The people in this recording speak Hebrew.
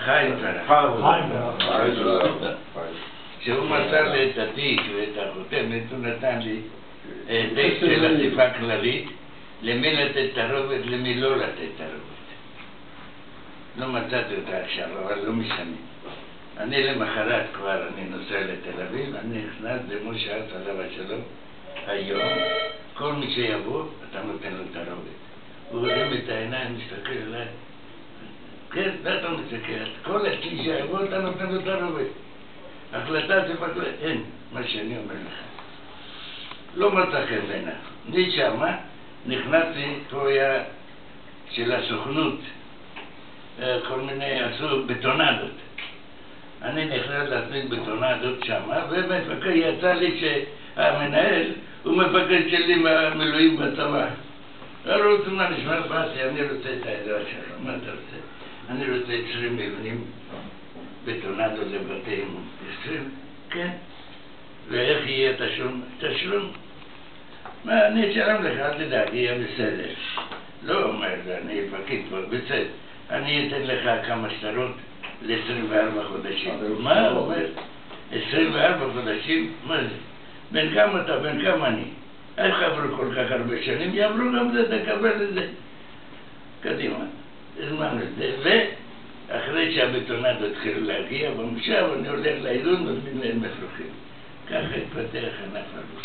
חיים פרח. כשהוא מסר לי את התיק ואת החותמת, הוא נתן לי טקסט של אספה כללית, למי לתת תערובת, למי לא לתת תערובת. לא מצאתי אותה עכשיו, אבל לא משנה. אני למחרת כבר, אני נוסע לתל אביב, אני נכנס למשה עליו השלום, היום, כל מי שיבוא, אתה נותן לו תערובת. הוא רואה את העיניים, מסתכל עליי, כן, אתה מסתכל, כל הכלי שיבוא, אתה נותן לו תערובת. החלטה זה בגלל, אין, מה שאני אומר לך. לא מצא חן בעיניו. אני שמה, נכנסתי, פה היה של הסוכנות, כל מיני, עשו בטונדות. אני נכנס להכניס בטונדות שמה, ומפקד יצא לי שהמנהל הוא מפקד שלי מהמילואים בצבא. לא רוצה מה נשמע פסי, אני רוצה את העזרה שלו, מה אתה רוצה? אני רוצה 20 מבנים בטונדות לבתים, 20, כן? ואיך יהיה תשלום? תשלום? מה, אני אשלם לך, אל תדאג, יהיה בסדר. לא אומר, אני פקיד פה, בסדר. אני אתן לך כמה שטרות ל-24 חודשים. מה הוא אומר? 24 חודשים? מה זה? בין כמה אתה, בין כמה אני? איך עברו כל כך הרבה שנים? יעברו גם זה, תקבל את זה. קדימה, הזמנו את זה. ואחרי שהבטונדות התחילו להגיע במושב, אני הולך לעידון ומזמין להם מפרוחים. ככה התפתח ענף הלול.